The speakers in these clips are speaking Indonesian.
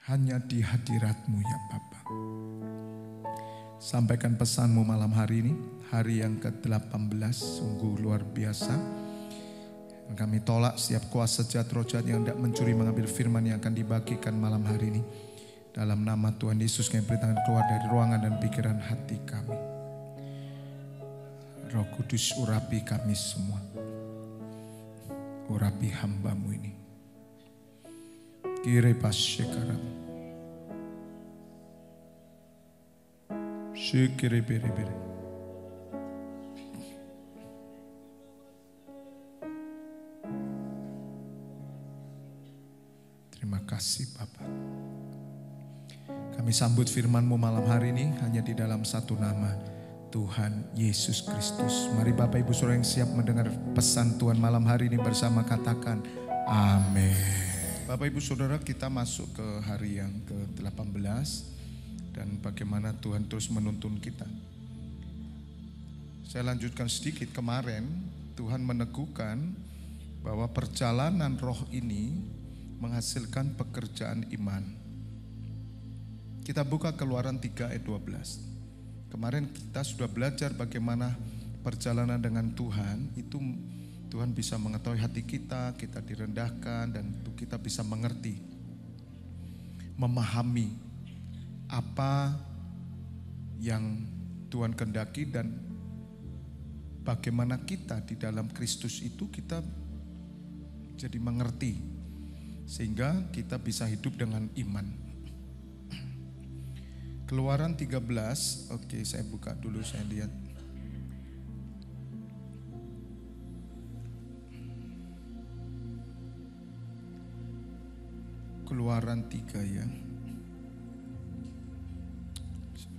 hanya di hadirat-Mu ya Bapa. Sampaikan pesan-Mu malam hari ini, hari yang ke-18, sungguh luar biasa. Kami tolak setiap kuasa jahat roh jahat yang hendak mencuri mengambil firman yang akan dibagikan malam hari ini. Dalam nama Tuhan Yesus kami beri tangan keluar dari ruangan dan pikiran hati kami. Roh Kudus urapi kami semua. Urapi hamba-Mu ini. Kire pasyekaram. Syekere bere-bere. Terima kasih Bapa. Kami sambut firman-Mu malam hari ini hanya di dalam satu nama, Tuhan Yesus Kristus. Mari Bapak Ibu Saudara yang siap mendengar pesan Tuhan malam hari ini bersama katakan amin. Bapak Ibu Saudara, kita masuk ke hari yang ke-18 dan bagaimana Tuhan terus menuntun kita. Saya lanjutkan sedikit. Kemarin Tuhan meneguhkan bahwa perjalanan roh ini menghasilkan pekerjaan iman. Kita buka Keluaran 3 ayat 12. Kemarin kita sudah belajar bagaimana perjalanan dengan Tuhan itu Tuhan bisa mengetahui hati kita, kita direndahkan dan kita bisa mengerti, memahami apa yang Tuhan kehendaki dan bagaimana kita di dalam Kristus itu kita jadi mengerti sehingga kita bisa hidup dengan iman. Keluaran 13, oke saya buka dulu, saya lihat. Keluaran 3 ya.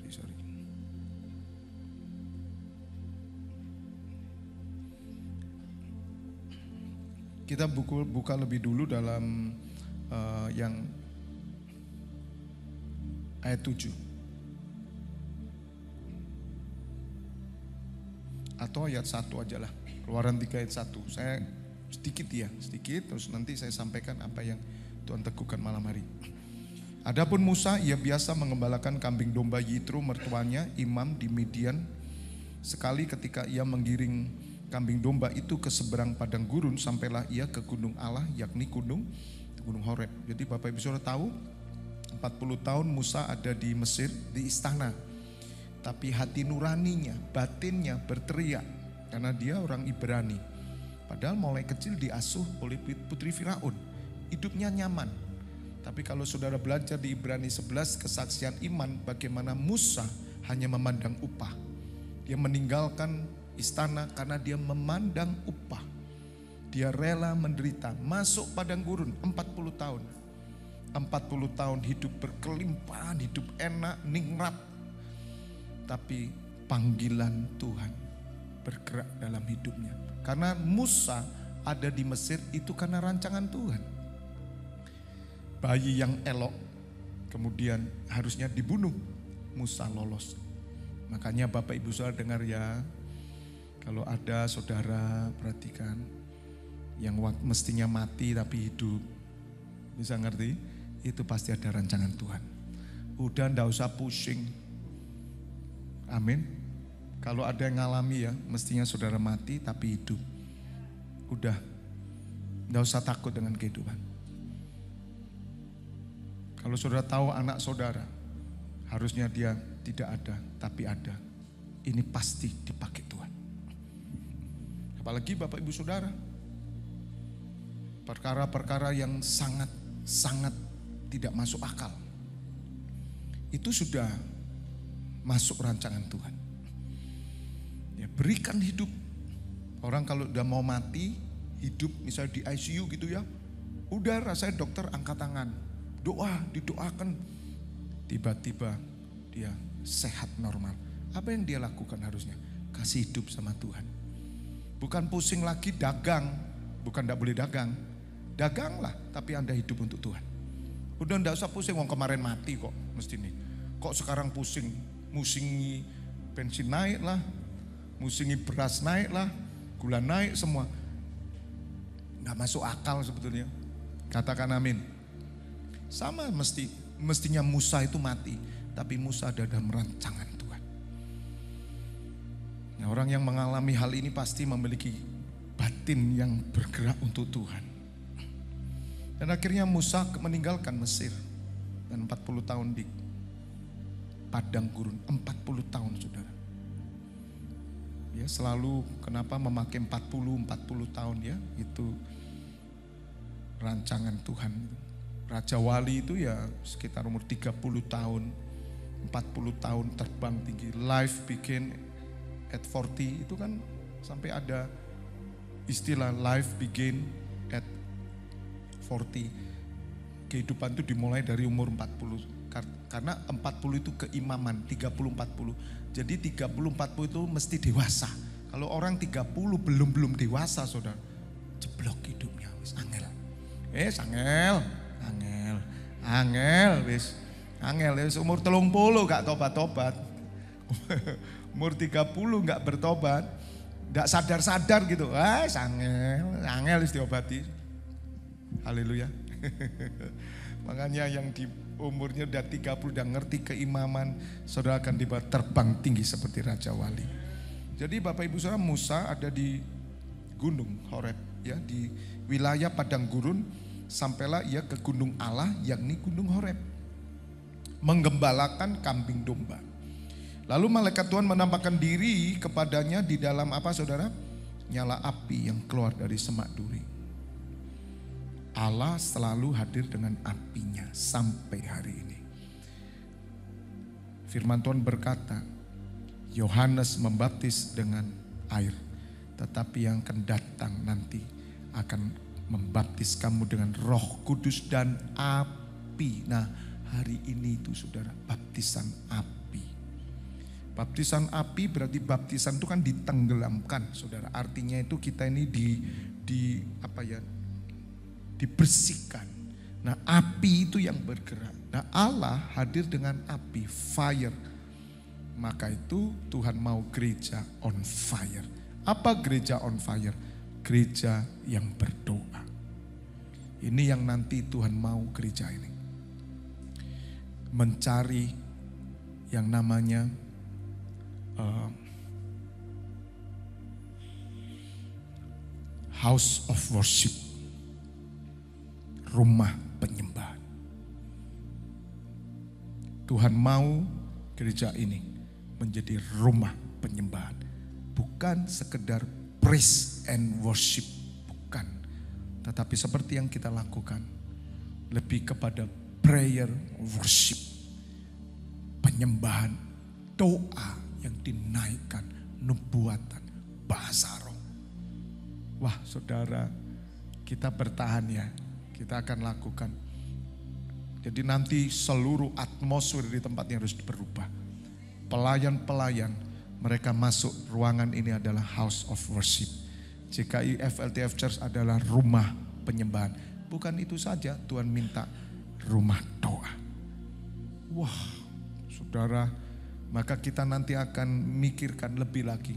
Sorry. Kita buka lebih dulu dalam yang ayat 7. Atau ayat 1 aja lah. Keluaran 3 ayat 1. Saya sedikit terus nanti saya sampaikan apa yang Tuhan teguhkan malam hari. Adapun Musa, ia biasa mengembalakan kambing domba Yitro mertuanya, imam di Midian. Sekali ketika ia menggiring kambing domba itu ke seberang padang gurun, sampailah ia ke gunung Allah, yakni gunung Horeb. Jadi Bapak Ibu Saudara tahu, 40 tahun Musa ada di Mesir, di istana. Tapi hati nuraninya, batinnya berteriak, karena dia orang Ibrani. Padahal mulai kecil diasuh oleh putri Firaun. Hidupnya nyaman. Tapi kalau saudara belajar di Ibrani 11 kesaksian iman, bagaimana Musa hanya memandang upah. Dia meninggalkan istana karena dia memandang upah. Dia rela menderita, masuk padang gurun 40 tahun. 40 tahun hidup berkelimpahan, hidup enak, nikmat. Tapi panggilan Tuhan bergerak dalam hidupnya. Karena Musa ada di Mesir itu karena rancangan Tuhan. Bayi yang elok kemudian harusnya dibunuh, Musa lolos. Makanya Bapak Ibu Saudara dengar ya, kalau ada saudara perhatikan yang mestinya mati tapi hidup, bisa ngerti? Itu pasti ada rancangan Tuhan. Udah ndak usah pusing. Amin. Kalau ada yang ngalami ya, mestinya saudara mati tapi hidup. Udah, ndak usah takut dengan kehidupan. Kalau saudara tahu anak saudara, harusnya dia tidak ada, tapi ada. Ini pasti dipakai Tuhan. Apalagi Bapak Ibu Saudara, perkara-perkara yang sangat tidak masuk akal, itu sudah masuk rancangan Tuhan. Ya, berikan hidup. Orang kalau udah mau mati, hidup misalnya di ICU gitu ya, udah rasanya dokter angkat tangan. Didoakan, tiba-tiba dia sehat normal. Apa yang dia lakukan harusnya? Kasih hidup sama Tuhan. Bukan pusing lagi dagang, bukan tidak boleh dagang. Daganglah, tapi Anda hidup untuk Tuhan. Udah tidak usah pusing, wong kemarin mati kok mesti nih. Kok sekarang pusing, musingi bensin naik lah, musingi beras naik lah, gula naik semua. Nggak masuk akal sebetulnya. Katakan amin. Sama mesti mestinya Musa itu mati, tapi Musa ada dalam rancangan Tuhan. Nah, orang yang mengalami hal ini pasti memiliki batin yang bergerak untuk Tuhan. Dan akhirnya Musa meninggalkan Mesir dan 40 tahun di padang gurun, 40 tahun saudara. Ya, selalu kenapa memakai 40 tahun ya, itu rancangan Tuhan. Raja Wali itu ya sekitar umur 30 tahun, 40 tahun terbang tinggi. Life begin at 40, itu kan sampai ada istilah life begin at 40. Kehidupan itu dimulai dari umur 40. Karena 40 itu keimaman, 30-40. Jadi 30-40 itu mesti dewasa. Kalau orang 30 belum dewasa saudara, jeblok hidupnya, wis angel. Angel, wis umur 30 gak tobat-tobat. Umur 30 gak bertobat, gak sadar-sadar gitu. Angel wis diobati. Haleluya. Makanya yang di umurnya udah 30 udah ngerti keimaman, saudara akan dibawa terbang tinggi seperti Raja Wali. Jadi Bapak Ibu Saudara, Musa ada di Gunung Horeb ya, di wilayah padang gurun, sampailah ia ke gunung Allah yakni Gunung Horeb, menggembalakan kambing domba. Lalu malaikat Tuhan menampakkan diri kepadanya di dalam apa saudara? Nyala api yang keluar dari semak duri. Allah selalu hadir dengan apinya sampai hari ini. Firman Tuhan berkata, Yohanes membaptis dengan air, tetapi yang akan datang nanti akan membaptis kamu dengan Roh Kudus dan api. Nah, hari ini itu saudara, baptisan api. Baptisan api berarti baptisan itu kan ditenggelamkan, saudara. Artinya itu kita ini dibersihkan. Nah, api itu yang bergerak. Nah, Allah hadir dengan api, fire. Maka itu Tuhan mau gereja on fire. Apa gereja on fire? Gereja yang berdoa. Ini yang nanti Tuhan mau gereja ini. Mencari yang namanya house of worship. Rumah penyembahan. Tuhan mau gereja ini menjadi rumah penyembahan. Bukan sekedar praise and worship, bukan. Tetapi seperti yang kita lakukan, lebih kepada prayer worship. Penyembahan, doa yang dinaikkan, nubuatan, bahasa roh. Wah saudara, kita bertahan ya. Kita akan lakukan. Jadi nanti seluruh atmosfer di tempatnya harus berubah. Pelayan-pelayan mereka masuk ruangan ini adalah house of worship. JKI FLTF Church adalah rumah penyembahan. Bukan itu saja, Tuhan minta rumah doa. Wah saudara, maka kita nanti akan mikirkan lebih lagi.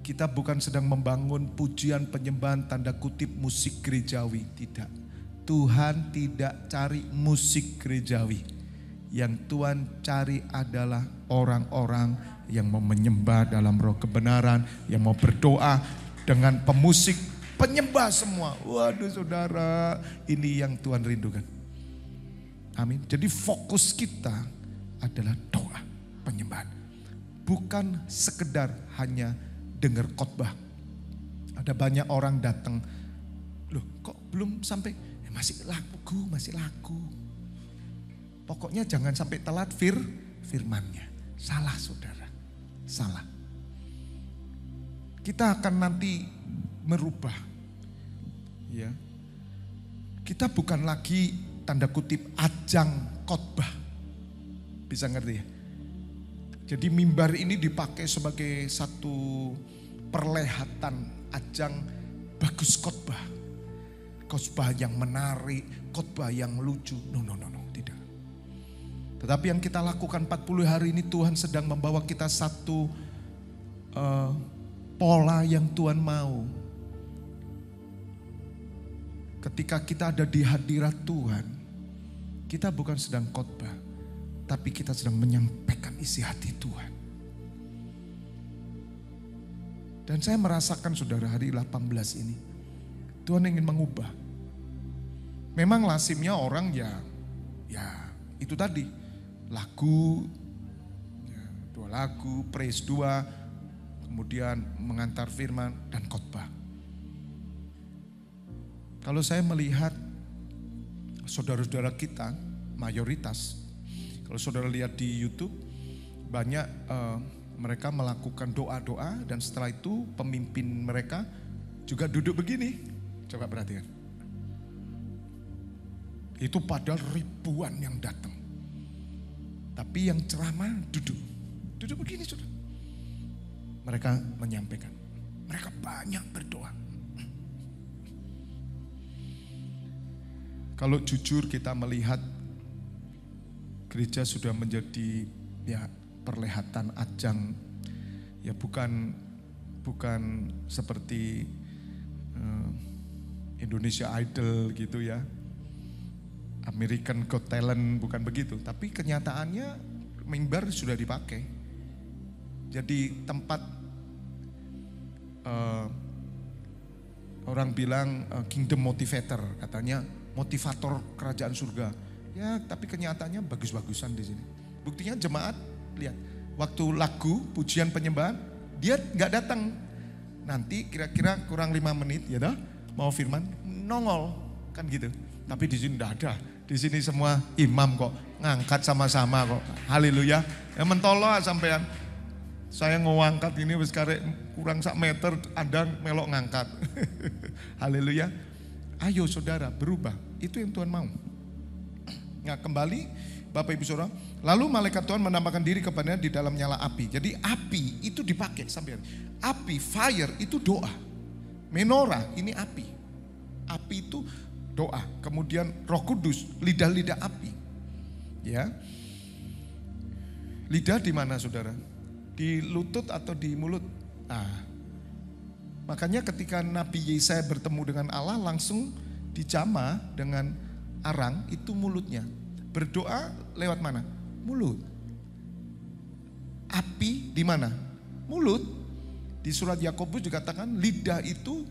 Kita bukan sedang membangun pujian penyembahan tanda kutip musik gerejawi, tidak. Tuhan tidak cari musik gerejawi. Yang Tuhan cari adalah orang-orang yang mau menyembah dalam roh kebenaran, yang mau berdoa dengan pemusik, penyembah semua. Waduh saudara, ini yang Tuhan rindukan. Amin. Jadi fokus kita adalah doa, penyembahan. Bukan sekedar hanya dengar khotbah. Ada banyak orang datang, loh kok belum sampai, masih laku. Pokoknya jangan sampai telat firmannya. Salah saudara, salah. Kita akan nanti merubah. Ya, kita bukan lagi tanda kutip ajang khotbah. Bisa ngerti ya? Jadi mimbar ini dipakai sebagai satu perlihatan ajang bagus khotbah. Khotbah yang menarik, khotbah yang lucu. No, tidak. Tetapi yang kita lakukan 40 hari ini Tuhan sedang membawa kita satu pola yang Tuhan mau. Ketika kita ada di hadirat Tuhan, Kita bukan sedang khotbah, tapi kita sedang menyampaikan isi hati Tuhan. Dan saya merasakan saudara hari 18 ini, Tuhan ingin mengubah. Memang lazimnya orang ya itu tadi, lagu, ya, 2 lagu, praise 2, kemudian mengantar firman dan khotbah. Kalau saya melihat saudara-saudara kita, mayoritas, kalau saudara lihat di YouTube, banyak mereka melakukan doa-doa dan setelah itu pemimpin mereka juga duduk begini. Coba perhatikan. Itu padahal ribuan yang datang. Tapi yang ceramah duduk begini saudara. Mereka menyampaikan, mereka banyak berdoa. Kalau jujur kita melihat gereja sudah menjadi ya perlihatan ajang, ya bukan seperti Indonesia Idol gitu ya, American Got Talent, bukan begitu. Tapi kenyataannya mimbar sudah dipakai. Jadi tempat orang bilang kingdom motivator, katanya motivator kerajaan surga. Ya tapi kenyataannya bagus-bagusan di sini. Buktinya jemaat, lihat, waktu lagu pujian penyembahan dia nggak datang. Nanti kira-kira kurang 5 menit ya dah mau firman nongol kan gitu. Tapi di sini enggak ada. Di sini semua imam kok ngangkat sama-sama kok. Haleluya. Ya mentolo sampean. Saya ngangkat ini wis karek kurang 1 meter, Anda melok ngangkat. Haleluya. Ayo saudara berubah. Itu yang Tuhan mau. Nah kembali Bapak Ibu Saudara, lalu malaikat Tuhan menampakkan diri kepadanya di dalam nyala api. Jadi api itu dipakai sampai api, fire itu doa. Menorah ini api. Api itu doa. Kemudian Roh Kudus, lidah-lidah api. Ya. Lidah di mana saudara? Di lutut atau di mulut? Nah, makanya ketika Nabi Yesaya bertemu dengan Allah langsung dijamah dengan arang itu mulutnya. Berdoa lewat mana? Mulut. Api di mana? Mulut. Di surat Yakobus dikatakan lidah itu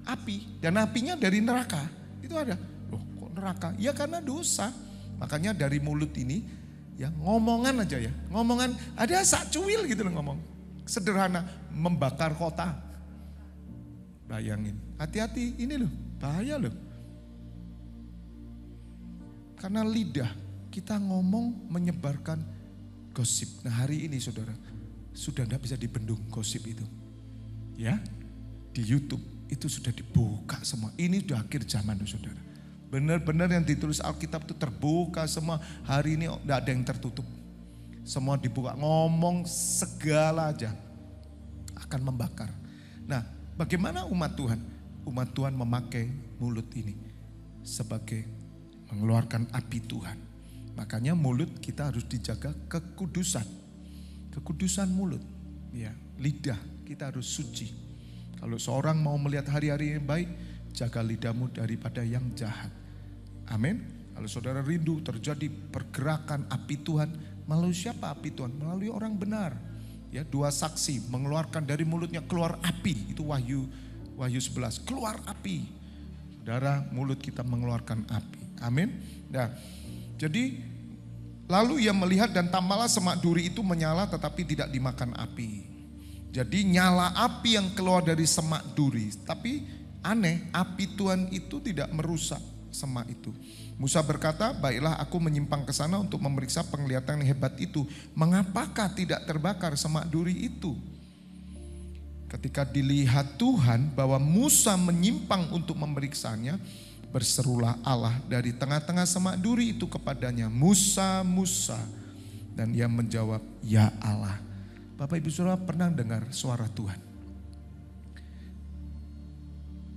api. Dan apinya dari neraka. Itu ada. Loh kok neraka? Ya karena dosa. Makanya dari mulut ini ya ngomongan aja ya. Ngomongan ada sak cuil gitu loh ngomong. Sederhana membakar kota. Bayangin. Hati-hati ini loh. Bahaya loh. Karena lidah kita ngomong menyebarkan gosip. Nah hari ini saudara sudah tidak bisa dibendung gosip itu. Ya di YouTube itu sudah dibuka semua. Ini sudah akhir zaman saudara. Benar-benar yang ditulis Alkitab itu terbuka semua. Hari ini tidak ada yang tertutup. Semua dibuka. Ngomong segala aja akan membakar. Nah bagaimana umat Tuhan? Umat Tuhan memakai mulut ini sebagai mengeluarkan api Tuhan. Makanya mulut kita harus dijaga kekudusan. Kekudusan mulut. Ya, lidah kita harus suci. Kalau seorang mau melihat hari-hari yang baik, jaga lidahmu daripada yang jahat. Amin. Kalau saudara rindu terjadi pergerakan api Tuhan, melalui siapa api Tuhan? Melalui orang benar. Ya, 2 saksi mengeluarkan dari mulutnya keluar api. Itu Wahyu 11. Keluar api. Saudara, mulut kita mengeluarkan api. Amin. Nah, jadi lalu ia melihat dan tampaklah semak duri itu menyala tetapi tidak dimakan api. Jadi nyala api yang keluar dari semak duri. Tapi aneh, api Tuhan itu tidak merusak semak itu. Musa berkata, baiklah aku menyimpang ke sana untuk memeriksa penglihatan yang hebat itu. Mengapakah tidak terbakar semak duri itu? Ketika dilihat Tuhan bahwa Musa menyimpang untuk memeriksanya, berserulah Allah dari tengah-tengah semak duri itu kepadanya, Musa, Musa. Dan ia menjawab, ya Allah. Bapak Ibu Saudara pernah dengar suara Tuhan?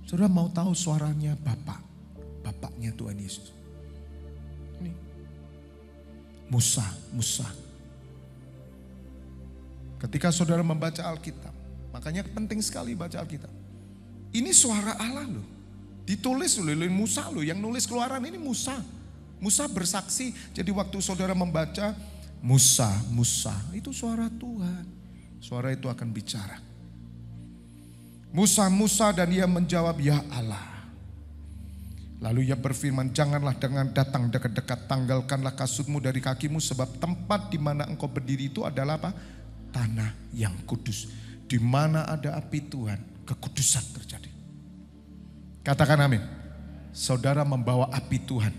Saudara mau tahu suaranya Bapaknya Tuhan Yesus. Ini. Musa, Musa. Ketika saudara membaca Alkitab, makanya penting sekali baca Alkitab. Ini suara Allah loh. Ditulis oleh Musa loh, yang nulis Keluaran ini Musa. Musa bersaksi, jadi waktu saudara membaca Musa, Musa, itu suara Tuhan. Suara itu akan bicara. Musa, Musa, dan ia menjawab, ya Allah. Lalu ia berfirman, janganlah dengan datang dekat-dekat, tanggalkanlah kasutmu dari kakimu, sebab tempat di mana engkau berdiri itu adalah apa? Tanah yang kudus. Di mana ada api Tuhan, kekudusan terjadi. Katakan amin. Saudara membawa api Tuhan.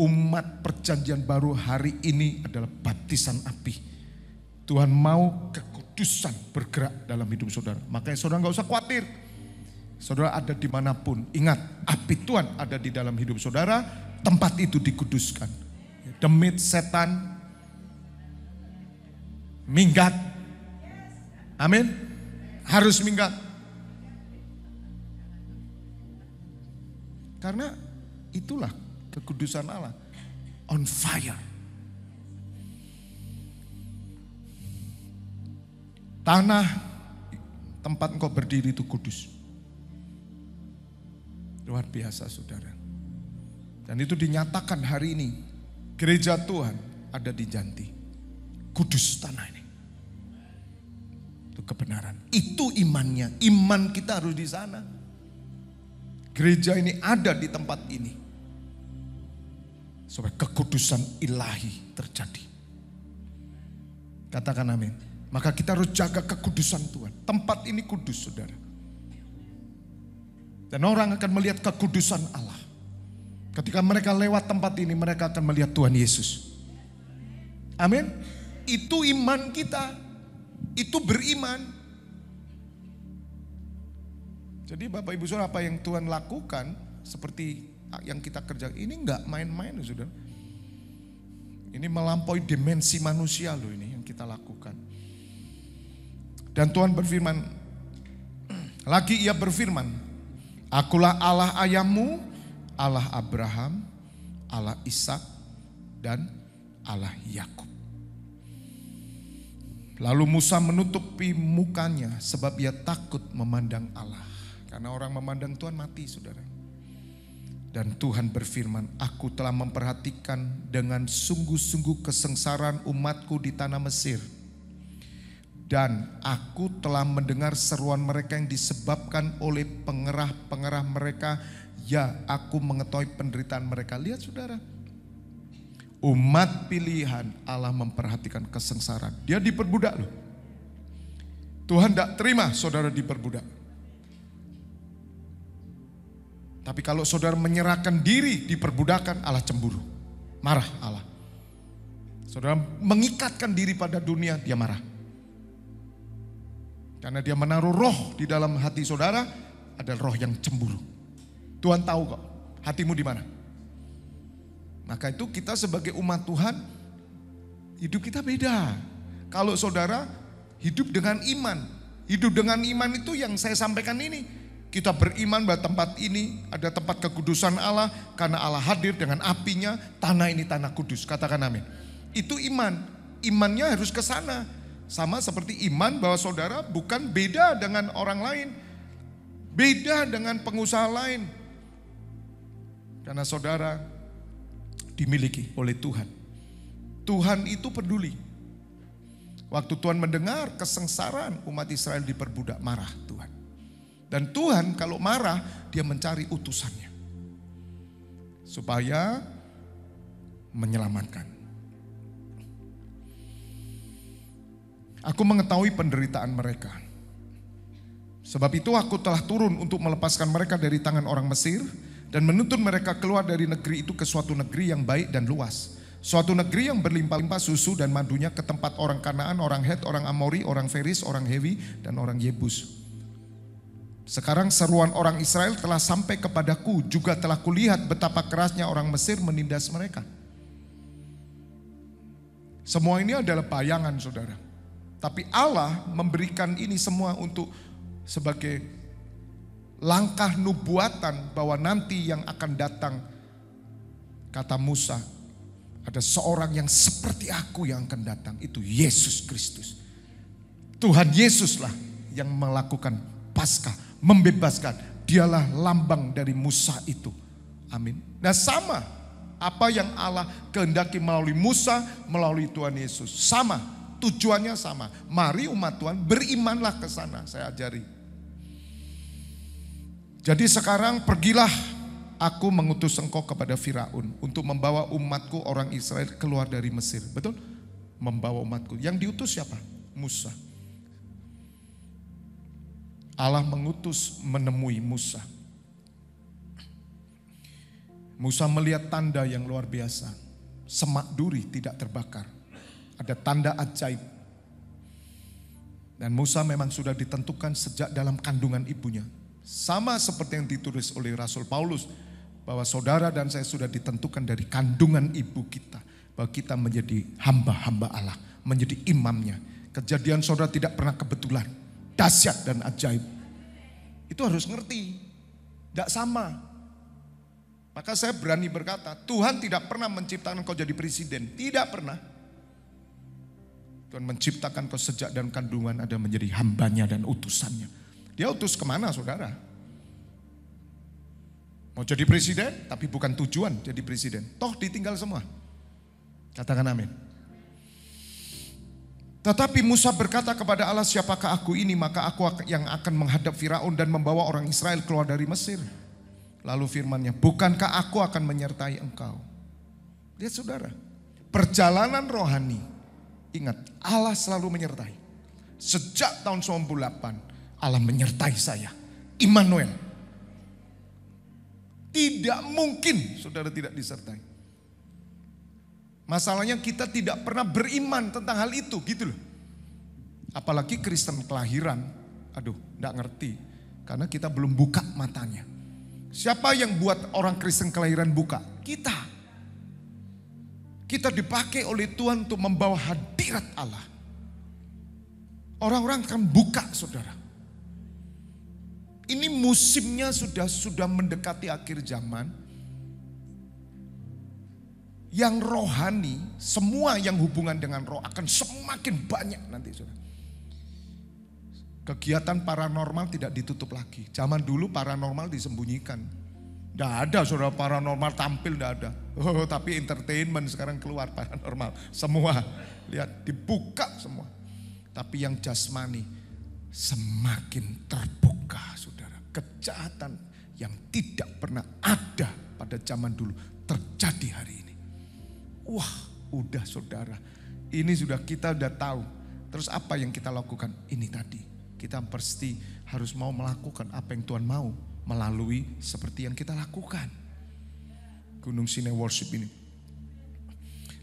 Umat perjanjian baru hari ini adalah baptisan api. Tuhan mau kekudusan bergerak dalam hidup saudara. Makanya saudara gak usah khawatir. Saudara ada dimanapun, ingat api Tuhan ada di dalam hidup saudara, tempat itu dikuduskan. Demit, setan, minggat. Amin. Harus minggat. Karena itulah kekudusan Allah. On fire. Tanah tempat engkau berdiri itu kudus. Luar biasa saudara. Dan itu dinyatakan hari ini. Gereja Tuhan ada di Janti. Kudus tanah ini. Itu kebenaran. Itu imannya. Iman kita harus di sana. Gereja ini ada di tempat ini. Supaya kekudusan ilahi terjadi. Katakan amin. Maka kita harus jaga kekudusan Tuhan. Tempat ini kudus saudara. Dan orang akan melihat kekudusan Allah. Ketika mereka lewat tempat ini, mereka akan melihat Tuhan Yesus. Amin. Itu iman kita. Itu beriman. Jadi Bapak Ibu Saudara, apa yang Tuhan lakukan seperti yang kita kerjakan ini enggak main-main saudara. Ini melampaui dimensi manusia loh ini yang kita lakukan. Dan Tuhan berfirman, lagi ia berfirman, akulah Allah ayahmu, Allah Abraham, Allah Ishak, dan Allah Yakub. Lalu Musa menutupi mukanya sebab ia takut memandang Allah. Karena orang memandang Tuhan mati saudara. Dan Tuhan berfirman, aku telah memperhatikan dengan sungguh-sungguh kesengsaraan umatku di tanah Mesir. Dan aku telah mendengar seruan mereka yang disebabkan oleh pengerah-pengerah mereka. Ya, aku mengetahui penderitaan mereka. Lihat saudara. Umat pilihan Allah memperhatikan kesengsaraan. Dia diperbudak loh. Tuhan tidak terima saudara diperbudak. Tapi kalau saudara menyerahkan diri diperbudakan, Allah cemburu. Marah Allah. Saudara mengikatkan diri pada dunia, dia marah. Karena dia menaruh roh di dalam hati saudara, ada roh yang cemburu. Tuhan tahu kok, hatimu di mana. Maka itu kita sebagai umat Tuhan, hidup kita beda. Kalau saudara hidup dengan iman. Hidup dengan iman itu yang saya sampaikan ini. Kita beriman bahwa tempat ini ada tempat kekudusan Allah. Karena Allah hadir dengan apinya, tanah ini tanah kudus. Katakan amin. Itu iman. Imannya harus ke sana. Sama seperti iman bahwa saudara bukan beda dengan orang lain. Beda dengan pengusaha lain. Karena saudara dimiliki oleh Tuhan. Tuhan itu peduli. Waktu Tuhan mendengar kesengsaraan umat Israel diperbudak, marah Tuhan. Dan Tuhan kalau marah, dia mencari utusannya. Supaya menyelamatkan. Aku mengetahui penderitaan mereka. Sebab itu aku telah turun untuk melepaskan mereka dari tangan orang Mesir dan menuntun mereka keluar dari negeri itu ke suatu negeri yang baik dan luas. Suatu negeri yang berlimpah-limpah susu dan madunya, ke tempat orang Kanaan, orang Het, orang Amori, orang Feris, orang Hewi, dan orang Yebus. Sekarang seruan orang Israel telah sampai kepadaku, juga telah kulihat betapa kerasnya orang Mesir menindas mereka. Semua ini adalah bayangan saudara. Tapi Allah memberikan ini semua untuk sebagai langkah nubuatan bahwa nanti yang akan datang, kata Musa, ada seorang yang seperti aku yang akan datang, itu Yesus Kristus. Tuhan Yesuslah yang melakukan Paskah, membebaskan. Dialah lambang dari Musa itu. Amin. Nah sama, Apa yang Allah kehendaki melalui Musa, melalui Tuhan Yesus. Sama, tujuannya sama. Mari umat Tuhan berimanlah ke sana, saya ajari. Jadi sekarang pergilah, aku mengutus engkau kepada Firaun untuk membawa umatku orang Israel keluar dari Mesir. Betul? Membawa umatku. Yang diutus siapa? Musa. Allah mengutus menemui Musa. Musa melihat tanda yang luar biasa. Semak duri tidak terbakar. Ada tanda ajaib. Dan Musa memang sudah ditentukan sejak dalam kandungan ibunya. Sama seperti yang ditulis oleh Rasul Paulus. Bahwa saudara dan saya sudah ditentukan dari kandungan ibu kita. Bahwa kita menjadi hamba-hamba Allah. Menjadi imamnya. Kejadian saudara tidak pernah kebetulan. Dahsyat dan ajaib. Itu harus ngerti. Tidak sama. Maka saya berani berkata, Tuhan tidak pernah menciptakan kau jadi presiden. Tidak pernah. Tuhan menciptakan kau sejak dalam kandungan ada menjadi hambanya dan utusannya. Dia utus kemana saudara? Mau jadi presiden, tapi bukan tujuan jadi presiden. Toh ditinggal semua. Katakan amin. Tetapi Musa berkata kepada Allah, siapakah aku ini? Maka aku yang akan menghadap Firaun dan membawa orang Israel keluar dari Mesir. Lalu firman-Nya, bukankah aku akan menyertai engkau? Lihat saudara, perjalanan rohani. Ingat, Allah selalu menyertai. Sejak tahun 98, Allah menyertai saya. Immanuel. Tidak mungkin saudara tidak disertai. Masalahnya kita tidak pernah beriman tentang hal itu, gitu loh. Apalagi Kristen kelahiran, aduh, enggak ngerti. Karena kita belum buka matanya. Siapa yang buat orang Kristen kelahiran buka? Kita. Kita dipakai oleh Tuhan untuk membawa hadirat Allah. Orang-orang akan buka saudara. Ini musimnya sudah mendekati akhir zaman. Yang rohani, semua yang hubungan dengan roh akan semakin banyak nanti saudara. Kegiatan paranormal tidak ditutup lagi. Zaman dulu paranormal disembunyikan. Tidak ada saudara paranormal tampil, tidak ada. Oh, tapi entertainment sekarang keluar paranormal. Semua, lihat dibuka semua. Tapi yang jasmani semakin terbuka saudara. Kejahatan yang tidak pernah ada pada zaman dulu terjadi hari ini. Wah udah saudara, ini sudah kita udah tahu. Terus apa yang kita lakukan? Ini tadi. Kita pasti harus mau melakukan apa yang Tuhan mau melalui seperti yang kita lakukan. Gunung Sinai Worship ini.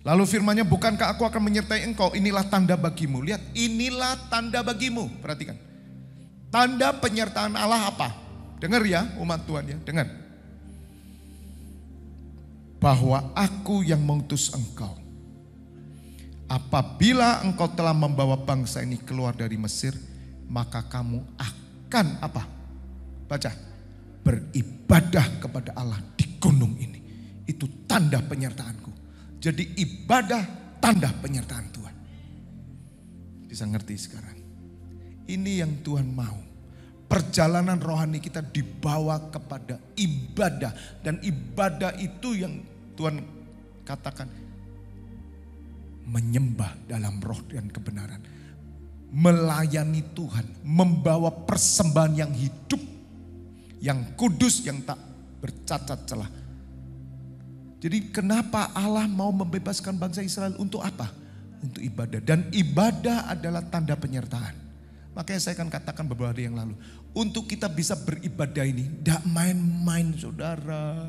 Lalu firman-Nya, bukankah aku akan menyertai engkau? Inilah tanda bagimu. Lihat, inilah tanda bagimu. Perhatikan. Tanda penyertaan Allah apa? Dengar ya umat Tuhan ya, dengar. Bahwa aku yang mengutus engkau. Apabila engkau telah membawa bangsa ini keluar dari Mesir, maka kamu akan apa? Baca. Beribadah kepada Allah di gunung ini. Itu tanda penyertaanku. Jadi ibadah tanda penyertaan Tuhan. Bisa ngerti sekarang? Ini yang Tuhan mau. Perjalanan rohani kita dibawa kepada ibadah. Dan ibadah itu yang Tuhan katakan. Menyembah dalam roh dan kebenaran. Melayani Tuhan, membawa persembahan yang hidup, yang kudus, yang tak bercacat celah. Jadi kenapa Allah mau membebaskan bangsa Israel untuk apa? Untuk ibadah. Dan ibadah adalah tanda penyertaan. Makanya saya akan katakan beberapa hari yang lalu. Untuk kita bisa beribadah ini, tidak main-main saudara.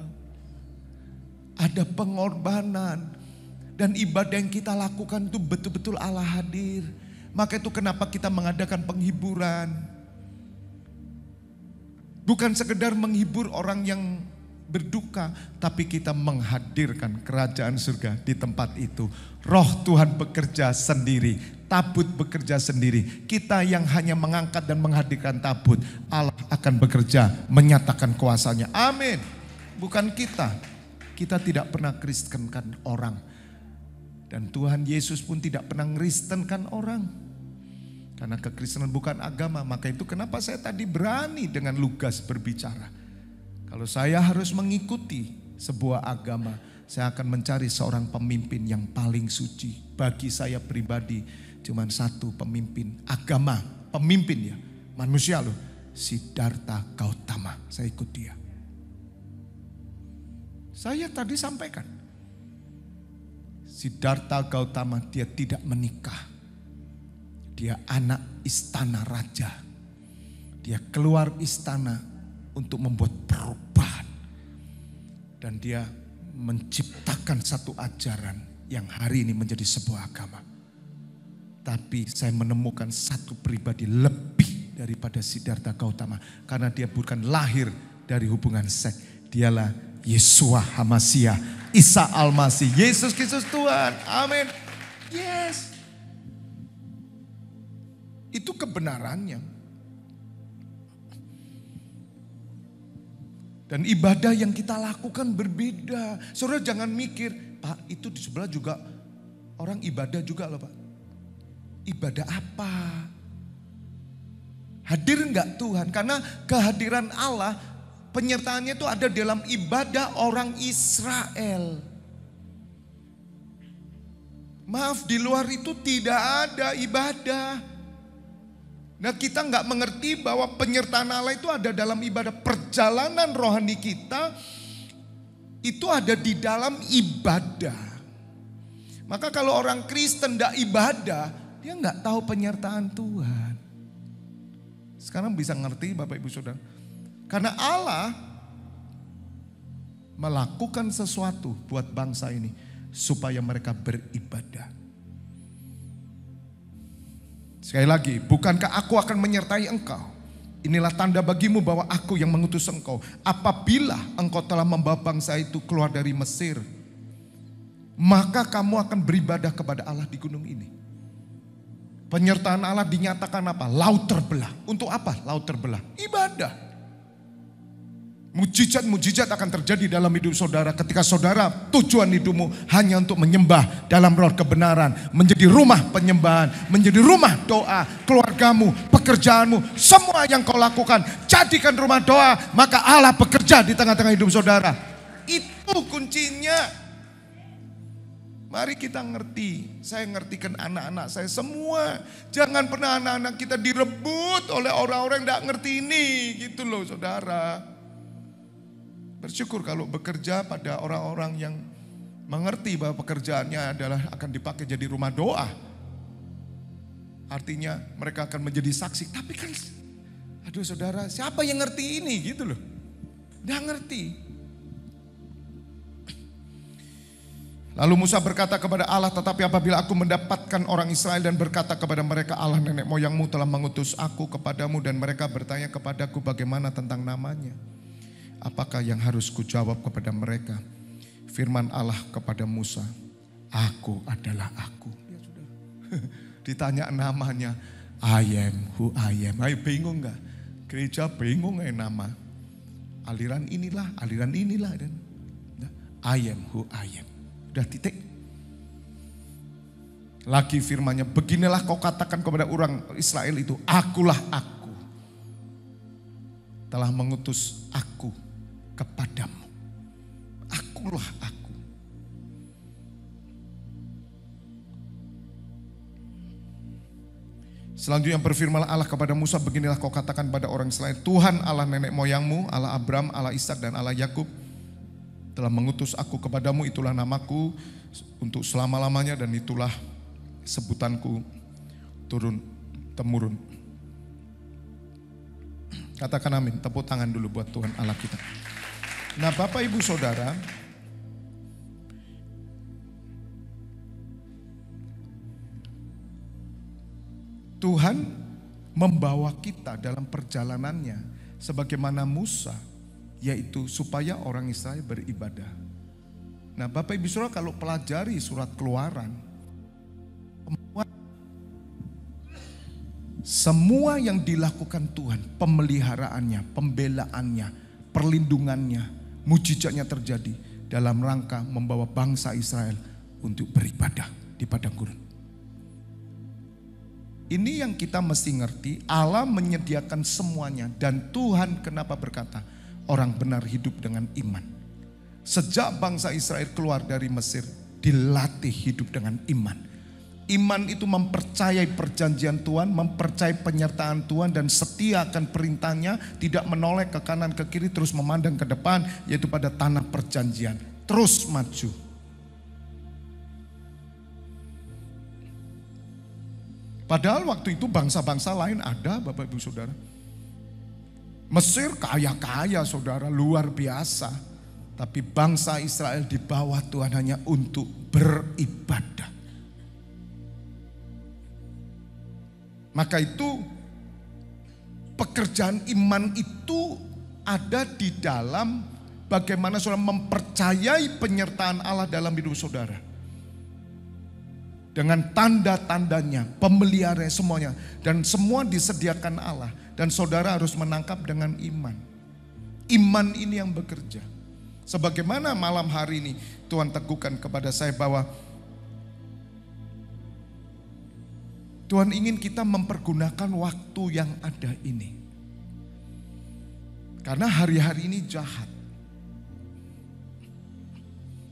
Ada pengorbanan. Dan ibadah yang kita lakukan itu betul-betul Allah hadir. Maka itu kenapa kita mengadakan penghiburan. Bukan sekedar menghibur orang yang berduka, tapi kita menghadirkan kerajaan surga di tempat itu. Roh Tuhan bekerja sendiri, tabut bekerja sendiri. Kita yang hanya mengangkat dan menghadirkan tabut, Allah akan bekerja menyatakan kuasanya. Amin. Bukan kita. Kita tidak pernah kristenkan orang. Dan Tuhan Yesus pun tidak pernah ngristenkan orang. Karena kekristenan bukan agama. Maka itu kenapa saya tadi berani dengan lugas berbicara. Kalau saya harus mengikuti sebuah agama, saya akan mencari seorang pemimpin yang paling suci. Bagi saya pribadi cuma satu pemimpin agama, pemimpin ya, manusia loh, Siddhartha Gautama. Saya ikut dia. Saya tadi sampaikan, Siddhartha Gautama dia tidak menikah. Dia anak istana raja. Dia keluar istana untuk membuat perubahan. Dan dia menciptakan satu ajaran yang hari ini menjadi sebuah agama. Tapi saya menemukan satu pribadi lebih daripada Siddhartha Gautama. Karena dia bukan lahir dari hubungan seks. Dialah Yeshua HaMashiach, Isa Al-Masih, Yesus Kristus Tuhan. Amin. Yes. Itu kebenarannya. Dan ibadah yang kita lakukan berbeda. Saudara jangan mikir, Pak itu di sebelah juga orang ibadah juga loh Pak. Ibadah apa? Hadir enggak Tuhan? Karena kehadiran Allah, penyertaannya itu ada dalam ibadah orang Israel. Maaf, di luar itu tidak ada ibadah. Nah kita nggak mengerti bahwa penyertaan Allah itu ada dalam ibadah. Perjalanan rohani kita itu ada di dalam ibadah. Maka kalau orang Kristen nggak ibadah, dia nggak tahu penyertaan Tuhan. Sekarang bisa ngerti Bapak Ibu Saudara. Karena Allah melakukan sesuatu buat bangsa ini supaya mereka beribadah. Sekali lagi, bukankah aku akan menyertai engkau? Inilah tanda bagimu bahwa aku yang mengutus engkau. Apabila engkau telah membawa bangsa itu keluar dari Mesir, maka kamu akan beribadah kepada Allah di gunung ini. Penyertaan Allah dinyatakan apa? Laut terbelah. Untuk apa laut terbelah? Ibadah. Mujizat-mujizat akan terjadi dalam hidup saudara ketika saudara tujuan hidupmu hanya untuk menyembah dalam roh kebenaran, menjadi rumah penyembahan, menjadi rumah doa, keluargamu, pekerjaanmu, semua yang kau lakukan jadikan rumah doa, maka Allah bekerja di tengah-tengah hidup saudara. Itu kuncinya. Mari kita ngerti, saya ngertikan anak-anak saya semua. Jangan pernah anak-anak kita direbut oleh orang-orang yang tidak ngerti ini, gitu loh saudara. Bersyukur kalau bekerja pada orang-orang yang mengerti bahwa pekerjaannya adalah akan dipakai jadi rumah doa. Artinya mereka akan menjadi saksi. Tapi kan, aduh saudara, siapa yang ngerti ini gitu loh. Nggak ngerti. Lalu Musa berkata kepada Allah, tetapi apabila aku mendapatkan orang Israel dan berkata kepada mereka, Allah nenek moyangmu telah mengutus aku kepadamu, dan mereka bertanya kepadaku bagaimana tentang namanya. Apakah yang harus kujawab kepada mereka? Firman Allah kepada Musa, aku adalah aku. Ya sudah. Ditanya namanya, I am who I am. Ayo bingung gak? Gereja bingung nama. Aliran inilah dan I am who I am. Udah titik. Lagi firmannya, beginilah kau katakan kepada orang Israel itu, akulah aku. Telah mengutus aku kepadamu. Akulah aku. Selanjutnya berfirmanlah Allah kepada Musa, beginilah kau katakan pada orang Israel, Tuhan Allah nenek moyangmu, Allah Abraham, Allah Ishak dan Allah Yakub telah mengutus aku kepadamu, itulah namaku untuk selama-lamanya dan itulah sebutanku turun temurun. Katakan amin, tepuk tangan dulu buat Tuhan Allah kita. Nah Bapak Ibu Saudara, Tuhan membawa kita dalam perjalanannya sebagaimana Musa, yaitu supaya orang Israel beribadah. Nah Bapak Ibu Saudara, kalau pelajari surat Keluaran, semua yang dilakukan Tuhan, pemeliharaannya, pembelaannya, perlindungannya, mujizatnya terjadi dalam rangka membawa bangsa Israel untuk beribadah di padang gurun. Ini yang kita mesti ngerti, Allah menyediakan semuanya dan Tuhan kenapa berkata, orang benar hidup dengan iman. Sejak bangsa Israel keluar dari Mesir, dilatih hidup dengan iman. Iman itu mempercayai perjanjian Tuhan, mempercayai penyertaan Tuhan dan setia akan perintahnya, tidak menoleh ke kanan ke kiri, terus memandang ke depan, yaitu pada tanah perjanjian. Terus maju. Padahal waktu itu bangsa-bangsa lain ada, Bapak Ibu Saudara. Mesir kaya-kaya saudara, luar biasa. Tapi bangsa Israel di bawah Tuhan hanya untuk beribadah. Maka itu pekerjaan iman itu ada di dalam bagaimana saudara mempercayai penyertaan Allah dalam hidup saudara. Dengan tanda-tandanya, pemelihara semuanya. Dan semua disediakan Allah. Dan saudara harus menangkap dengan iman. Iman ini yang bekerja. Sebagaimana malam hari ini Tuhan teguhkan kepada saya bahwa Tuhan ingin kita mempergunakan waktu yang ada ini. Karena hari-hari ini jahat.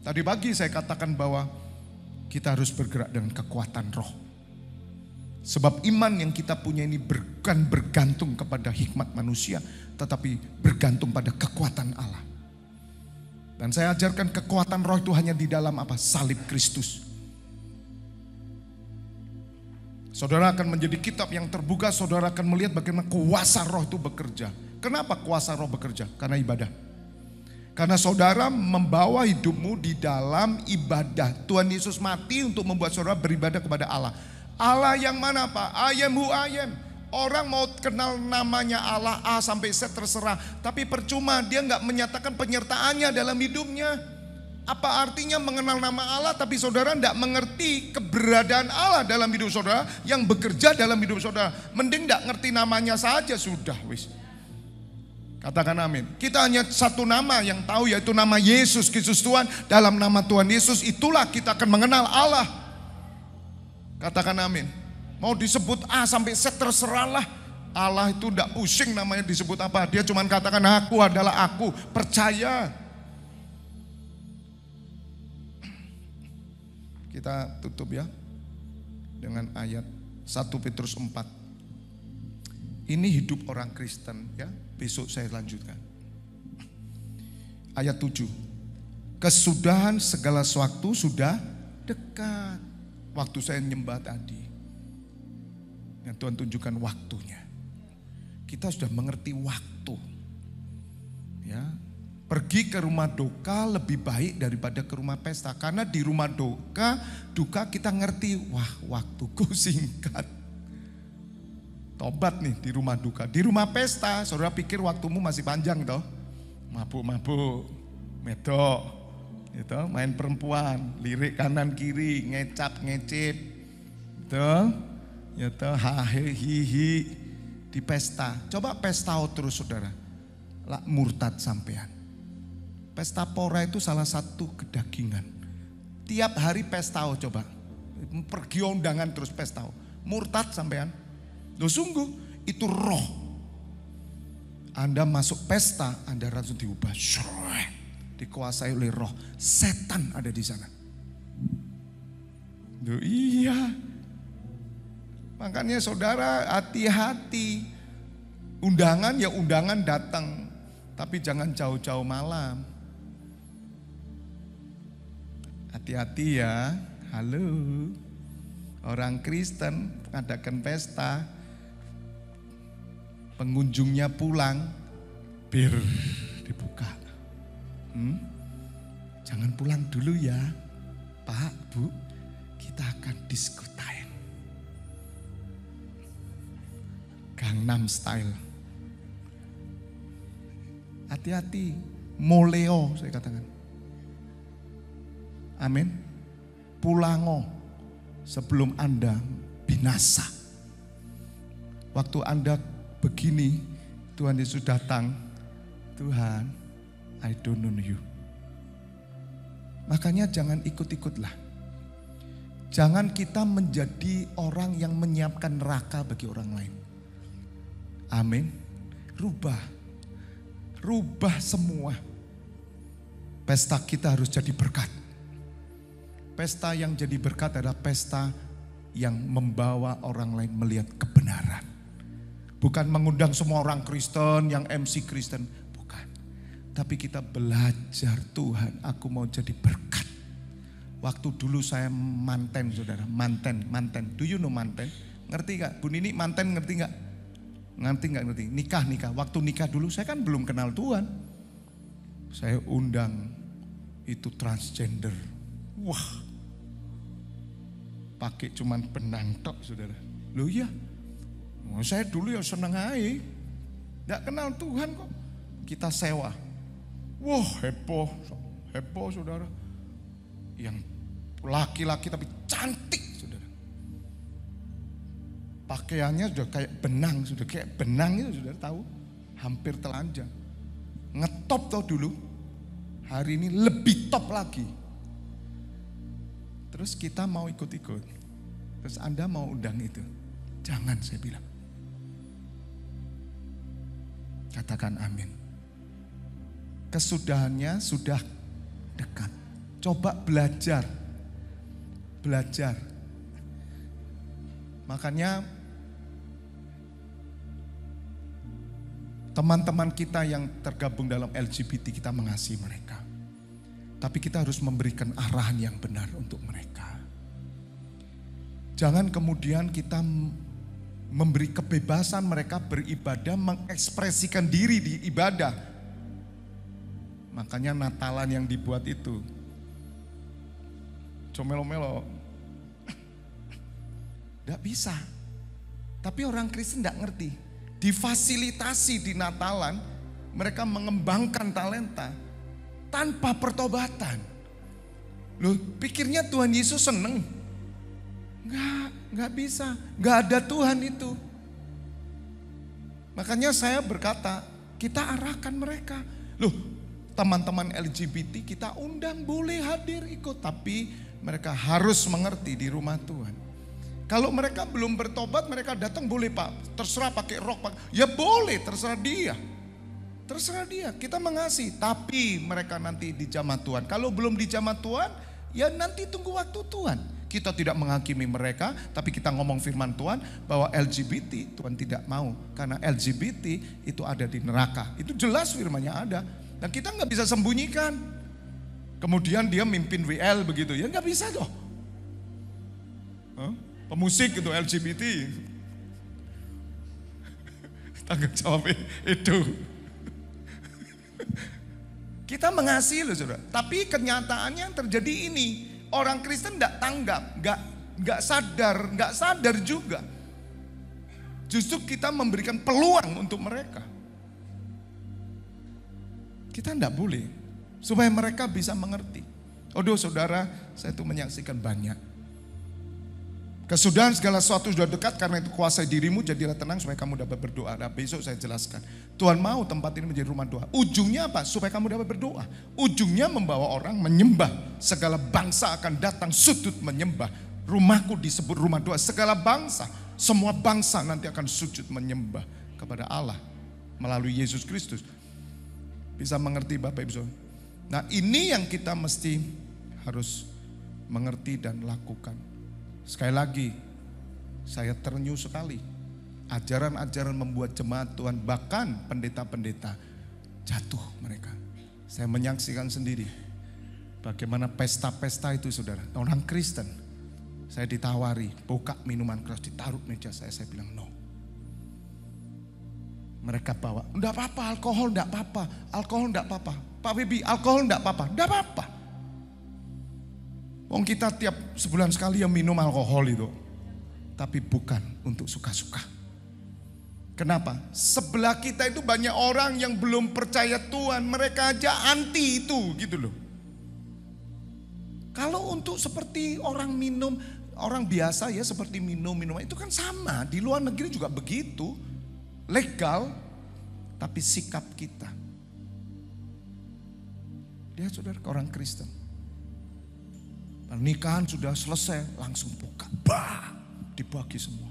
Tadi pagi saya katakan bahwa kita harus bergerak dengan kekuatan roh. Sebab iman yang kita punya ini bukan bergantung kepada hikmat manusia, tetapi bergantung pada kekuatan Allah. Dan saya ajarkan kekuatan roh itu hanya di dalam apa? Salib Kristus. Saudara akan menjadi kitab yang terbuka, saudara akan melihat bagaimana kuasa roh itu bekerja. Kenapa kuasa roh bekerja? Karena ibadah. Karena saudara membawa hidupmu di dalam ibadah. Tuhan Yesus mati untuk membuat saudara beribadah kepada Allah. Allah yang mana Pak? I am who I am. Orang mau kenal namanya Allah A sampai Z terserah. Tapi percuma, dia nggak menyatakan penyertaannya dalam hidupnya. Apa artinya mengenal nama Allah tapi saudara tidak mengerti keberadaan Allah dalam hidup saudara yang bekerja dalam hidup saudara. Mending tidak ngerti namanya saja sudah wis. Katakan amin. Kita hanya satu nama yang tahu, yaitu nama Yesus Kristus Tuhan. Dalam nama Tuhan Yesus itulah kita akan mengenal Allah. Katakan amin. Mau disebut A sampai Z terserahlah. Allah itu tidak pusing namanya disebut apa. Dia cuma katakan aku adalah aku. Percaya. Kita tutup ya dengan ayat 1 Petrus 4. Ini hidup orang Kristen ya. Besok saya lanjutkan. Ayat 7. Kesudahan segala sesuatu sudah dekat. Waktu saya nyembah tadi. Yang Tuhan tunjukkan waktunya. Kita sudah mengerti waktu. Ya. Pergi ke rumah duka lebih baik daripada ke rumah pesta. Karena di rumah duka kita ngerti, wah waktuku singkat. Tobat nih di rumah duka. Di rumah pesta, saudara pikir waktumu masih panjang toh. Mabuk-mabuk, medok, gitu, main perempuan, lirik kanan kiri, ngecap ngecip, gitu, gitu, hahihi di pesta. Coba pesta terus saudara, lah murtad sampean. Pesta pora itu salah satu kedagingan. Tiap hari pesta coba, pergi undangan terus pesta. Murtad sampean. Loh sungguh itu roh. Anda masuk pesta, Anda langsung diubah. Dikuasai oleh roh. Setan ada di sana. Loh iya. Makanya saudara hati-hati. Undangan ya undangan datang. Tapi jangan jauh-jauh malam. Hati-hati ya. Halo. Orang Kristen mengadakan pesta. Pengunjungnya pulang, bir dibuka. Jangan pulang dulu ya, Pak, Bu. Kita akan disco time. Gangnam Style. Hati-hati, moleo saya katakan. Amin. Pulango sebelum Anda binasa. Waktu Anda begini, Tuhan Yesus datang. Tuhan, I don't know you. Makanya jangan ikut-ikutlah. Jangan kita menjadi orang yang menyiapkan neraka bagi orang lain. Amin. Rubah semua. Pesta kita harus jadi berkat. Pesta yang jadi berkat adalah pesta yang membawa orang lain melihat kebenaran. Bukan mengundang semua orang Kristen yang MC Kristen, bukan. Tapi kita belajar, Tuhan, aku mau jadi berkat. Waktu dulu saya manten, saudara, manten. Do you know manten? Ngerti gak? Bu Nini manten ngerti gak? Ngerti. Nikah. Waktu nikah dulu saya kan belum kenal Tuhan. Saya undang itu transgender. Wah. Pakai cuman benang tok, saudara. Loh iya. Saya dulu ya seneng aja. Gak kenal Tuhan kok. Kita sewa. Wah, heboh saudara. Yang laki-laki tapi cantik, saudara. Pakaiannya sudah kayak benang, itu saudara tahu. Hampir telanjang. Ngetop tau dulu. Hari ini lebih top lagi. Terus kita mau ikut-ikut. Terus Anda mau undang itu. Jangan, saya bilang. Katakan amin. Kesudahannya sudah dekat. Coba belajar. Makanya teman-teman kita yang tergabung dalam LGBT, kita mengasihi mereka. Tapi kita harus memberikan arahan yang benar untuk mereka. Jangan kemudian kita memberi kebebasan mereka beribadah, mengekspresikan diri di ibadah. Makanya Natalan yang dibuat itu comelo-melo. Gak bisa. Tapi orang Kristen gak ngerti. Difasilitasi di Natalan, mereka mengembangkan talenta tanpa pertobatan. Loh, pikirnya Tuhan Yesus seneng? Enggak bisa. Enggak ada Tuhan itu. Makanya saya berkata, kita arahkan mereka. Loh, teman-teman LGBT kita undang, boleh hadir ikut. Tapi mereka harus mengerti di rumah Tuhan. Kalau mereka belum bertobat, mereka datang boleh Pak. Terserah pakai rok. Ya boleh, terserah dia. Terserah dia, kita mengasihi. Tapi mereka nanti di jamaah Tuhan. Kalau belum di jamaah Tuhan, ya nanti tunggu waktu Tuhan. Kita tidak menghakimi mereka, tapi kita ngomong firman Tuhan bahwa LGBT Tuhan tidak mau. Karena LGBT itu ada di neraka. Itu jelas firmannya ada. Dan kita nggak bisa sembunyikan. Kemudian dia mimpin WL begitu, ya nggak bisa dong. Pemusik itu LGBT. Tanggung jawab itu. Kita mengasihi loh saudara. Tapi kenyataannya yang terjadi ini. Orang Kristen gak tanggap. Gak sadar juga. Justru kita memberikan peluang untuk mereka. Kita gak boleh. Supaya mereka bisa mengerti. Aduh saudara, saya tuh menyaksikan banyak. Kesudahan segala sesuatu sudah dekat, karena itu kuasai dirimu, jadilah tenang supaya kamu dapat berdoa. Nah, besok saya jelaskan. Tuhan mau tempat ini menjadi rumah doa. Ujungnya apa? Supaya kamu dapat berdoa. Ujungnya membawa orang menyembah. Segala bangsa akan datang sujud menyembah. Rumahku disebut rumah doa. Segala bangsa, semua bangsa nanti akan sujud menyembah kepada Allah melalui Yesus Kristus. Bisa mengerti Bapak Ibu Saudara? Nah, ini yang kita mesti harus mengerti dan lakukan. Sekali lagi, saya ternyuh sekali. Ajaran-ajaran membuat jemaat Tuhan, bahkan pendeta-pendeta jatuh mereka. Saya menyaksikan sendiri bagaimana pesta-pesta itu saudara. Orang Kristen, saya ditawari, buka minuman keras, ditaruh meja saya bilang no. Mereka bawa, enggak apa-apa, alkohol enggak apa-apa. Pak Bibi, alkohol enggak apa-apa, enggak apa-apa. Wong kita tiap sebulan sekali yang minum alkohol itu. Tapi bukan untuk suka-suka. Kenapa? Sebelah kita itu banyak orang yang belum percaya Tuhan. Mereka aja anti itu gitu loh. Kalau untuk seperti orang minum, orang biasa ya seperti minum itu kan sama. Di luar negeri juga begitu. Legal. Tapi sikap kita. Lihat saudara, orang Kristen. Pernikahan sudah selesai, langsung buka, dibagi semua.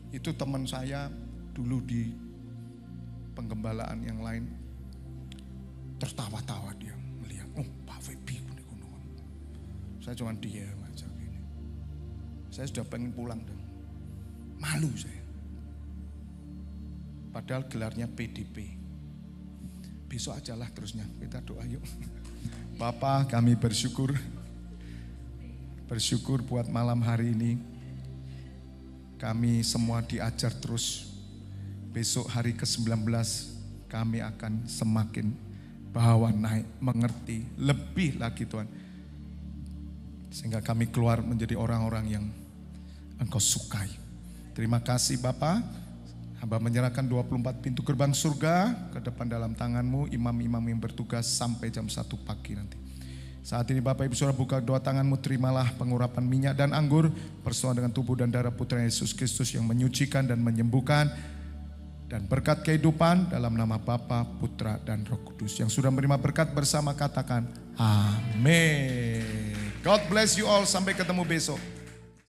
Itu teman saya dulu di penggembalaan yang lain, tertawa-tawa dia melihat, Saya cuma diam aja gini. Saya sudah pengen pulang dan malu saya. Padahal gelarnya PDP. Besok ajalah terusnya, kita doa yuk. Bapak, kami bersyukur buat malam hari ini. Kami semua diajar terus. Besok hari ke-19 kami akan semakin bahwa naik, mengerti lebih lagi Tuhan. Sehingga kami keluar menjadi orang-orang yang Engkau sukai. Terima kasih Bapak. Hamba menyerahkan 24 pintu gerbang surga ke depan dalam tangan-Mu, imam-imam yang bertugas sampai jam 1 pagi nanti. Saat ini Bapak Ibu Saudara buka dua tangan-Mu, terimalah pengurapan minyak dan anggur bersama dengan tubuh dan darah Putra Yesus Kristus yang menyucikan dan menyembuhkan. Dan berkat kehidupan dalam nama Bapa, Putra, dan Roh Kudus. Yang sudah menerima berkat bersama katakan amin. God bless you all, sampai ketemu besok.